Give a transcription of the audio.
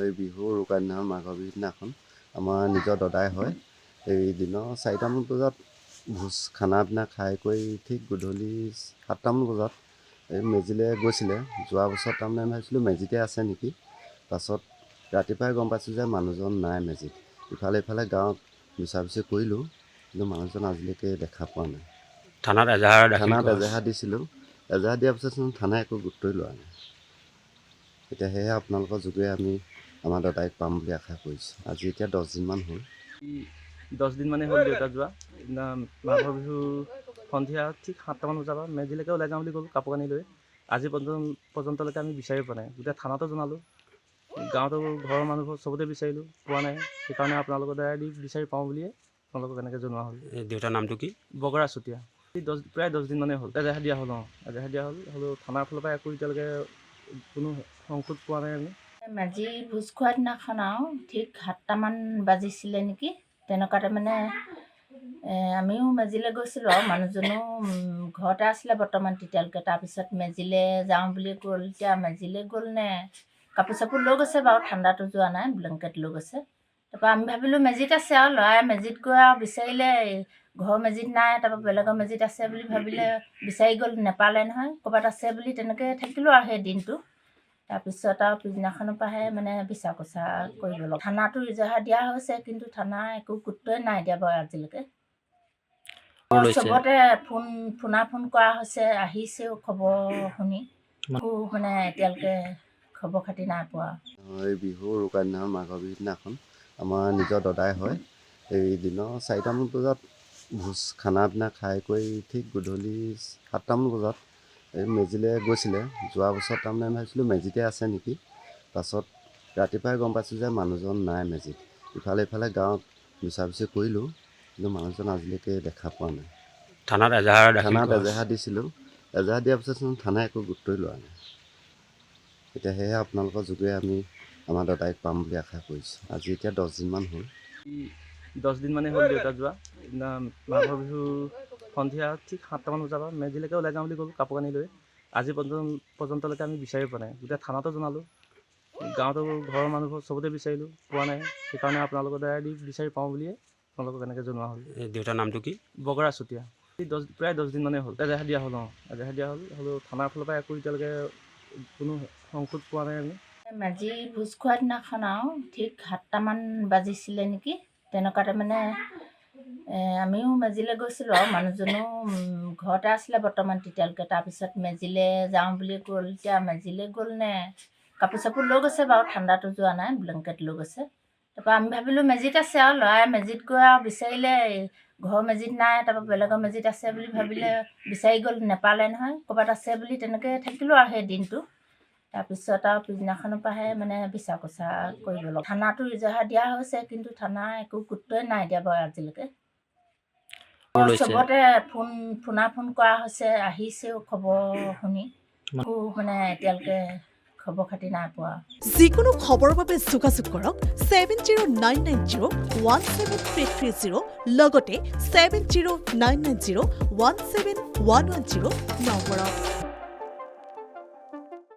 এই বিহুৰ উৰুকা দিনাখন মাঘৰ বিহুৰ দিনাখন আমাৰ নিজৰ দদাই হয়। এই দিনৰ 4টামান বজাত ভোজ খানা পিনা খাই কৰি ঠিক গধূলি 7টামান বজাত এই মেজিলৈ গৈছিলে। যোৱা বছৰ তাৰমানে আমি ভাবিছিলোঁ মেজিতে আছে নেকি। পাছত ৰাতিপুৱাই গম পাইছোঁ যে মানুহজন নাই মেজিত। ইফালে ইফালে গাঁৱত বিচাৰ কৰিলোঁ, কিন্তু মানুহজন আজিলৈকে দেখা পোৱা নাই। থানাত এজাহাৰ দিছিলোঁ। এজাহাৰ দিয়াৰ পিছত থানাই একো গুৰুত্বই লোৱা নাই। এতিয়া সেয়েহে আপোনালোকৰ যোগেৰে আমি আমাৰ দাদাইক পাম বুলি আশা কৰিছোঁ। আজি এতিয়া 10 দিনমান হ'ল। 10 দিন মানে হ'ল দেউতা যোৱা। মাঘৰ বিহু সন্ধিয়া ঠিক 7টামান বজাৰ পৰা মেজিলৈকে ওলাই যাওঁ বুলি ক'লোঁ কাপোৰ কানি লৈ। আজি পৰ্যন্তলৈকে আমি বিচাৰি পোৱা নাই। গোটেই থানাতো জনালোঁ, গাঁৱতো ঘৰৰ মানুহবোৰ চবতে বিচাৰিলোঁ, পোৱা নাই। সেইকাৰণে আপোনালোকৰ দ্বাৰা দি বিচাৰি পাওঁ বুলিয়ে আপোনালোকক এনেকৈ জনোৱা হ'ল। দেউতাৰ নামটো কি? বগৰা চুতীয়া। প্ৰায় 10 দিন মানে হ'ল। এজাহাৰ দিয়া হ'ল। এজাহাৰ দিয়া হ'ল। হ'লেও থানাৰ ফালৰ পৰা একো এতিয়ালৈকে কোনো সংসুদ পোৱা নাই আমি। মেজি ভোজ খোৱাৰ দিনাখন আৰু ঠিক 7টামান বাজিছিলে নেকি, তেনেকুৱাতে মানে আমিও মেজিলৈ গৈছিলোঁ আৰু মানুহজনো ঘৰতে আছিলে বৰ্তমান তেতিয়ালৈকে। তাৰপিছত মেজিলৈ যাওঁ বুলি গ'ল। এতিয়া মেজিলৈ গ'ল নে কাপোৰ চাপোৰ লৈ গৈছে বাৰু, ঠাণ্ডাটো যোৱা নাই, ব্লেংকেট লৈ গৈছে। তাৰপৰা আমি ভাবিলোঁ মেজিত আছে আৰু ল'ৰাই মেজিত গৈ আৰু বিচাৰিলে ঘৰৰ মেজিত নাই, তাৰপৰা বেলেগৰ মেজিত আছে বুলি ভাবিলে বিচাৰি গ'ল, নেপালে নহয়, ক'ৰবাত আছে বুলি তেনেকৈ থাকিলোঁ আৰু সেই দিনটো। তাৰপিছত আৰু পিছদিনাখনৰ পৰাহে মানে বিচাৰ কোচা কৰিব লগা। থানাতো ইজাহাৰ দিয়া হৈছে, কিন্তু থানা একো গুৰুত্বই নাই দিয়া বাৰু আজিলৈকে। চবতে ফোন কৰা হৈছে, আহিছেও খবৰ শুনি, মানে এতিয়ালৈকে খবৰ খাতি নাই পোৱা। এই বিহুৰ উৰুকা দিনাখন মাঘৰ বিহুৰ দিনাখন আমাৰ নিজৰ দদাই হয়। এই দিনৰ 4টামান বজাত ভোজ খানা পিনা খাই কৰি ঠিক গধূলি 7টামান বজাত এই মেজিলৈ গৈছিলে। যোৱা বছৰ তাৰমানে আমি ভাবিছিলোঁ মেজিতে আছে নেকি। পাছত ৰাতিপুৱাই গম পাইছোঁ যে মানুহজন নাই মেজিত। ইফালে ইফালে গাঁৱত বিচাৰ কৰিলোঁ, কিন্তু মানুহজন আজিলৈকে দেখা পোৱা নাই। থানাত এজাহাৰ দিছিলোঁ। এজাহাৰ দিয়াৰ পিছত থানাই একো গুৰুত্বই লোৱা নাই। এতিয়া সেয়েহে আপোনালোকৰ যোগেৰে আমি আমাৰ দাদাইক পাম বুলি আশা কৰিছোঁ। আজি এতিয়া 10 দিনমান হ'ল। 10 দিন মানে হ'ল দেউতা যোৱা। মাঘৰ বিহু সন্ধিয়া ঠিক 7টামান বজাৰ পৰা মেজিলৈকে ওলাই যাওঁ বুলি ক'লোঁ কাপোৰ কানি লৈ। আজি পৰ্যন্তলৈকে আমি বিচাৰি পোৱা নাই। গোটেই থানাতো জনালোঁ, গাঁৱতো ঘৰৰ মানুহবোৰ চবতে বিচাৰিলোঁ, পোৱা নাই। সেইকাৰণে আপোনালোকৰ দ্বাৰা দি বিচাৰি পাওঁ বুলিয়ে আপোনালোকক এনেকৈ জনোৱা হ'ল। দেউতাৰ নামটো কি? বগৰা চুতীয়া। প্ৰায় 10 দিন মানে হ'ল। এজাহাৰ দিয়া হ'ল। এজাহাৰ দিয়া হ'ল। হ'লেও থানাৰ ফালৰ পৰা একো এতিয়ালৈকে কোনো সংসুদ পোৱা নাই আমি। মেজি ভোজ খোৱাৰ দিনাখন আৰু ঠিক 7টামান বাজিছিলে নেকি, তেনেকুৱাতে মানে আমিও মেজিলৈ গৈছিলোঁ আৰু মানুহজনো ঘৰতে আছিলে বৰ্তমান তেতিয়ালৈকে। তাৰপিছত মেজিলৈ যাওঁ বুলি গ'ল। এতিয়া মেজিলৈ গ'ল নে কাপোৰ চাপোৰ লৈ গৈছে বাৰু, ঠাণ্ডাটো যোৱা নাই, ব্লেংকেট লৈ গৈছে। তাৰপৰা আমি ভাবিলোঁ মেজিত আছে আৰু ল'ৰাই মেজিত গৈ আৰু বিচাৰিলে ঘৰৰ মেজিত নাই, তাৰপৰা বেলেগৰ মেজিত আছে বুলি ভাবিলে বিচাৰি গ'ল, নেপালে নহয়, ক'ৰবাত আছে বুলি তেনেকৈ থাকিলোঁ আৰু সেই দিনটো। তাৰপিছত আৰু পিছদিনাখনৰ পৰাহে মানে বিচাৰ কোচা কৰিব লগা। থানাতো ইজাহাৰ দিয়া হৈছে, কিন্তু থানা একো গুৰুত্বই নাই দিয়া বাৰু আজিলৈকে। চবতে ফোন কৰা হৈছে, আহিছেও খবৰ শুনি, মানে এতিয়ালৈকে খবৰ খাতি নাই পোৱা। যিকোনো খবৰৰ বাবে যোগাযোগ কৰক 7099017330 লগতে 7099017110 নম্বৰত।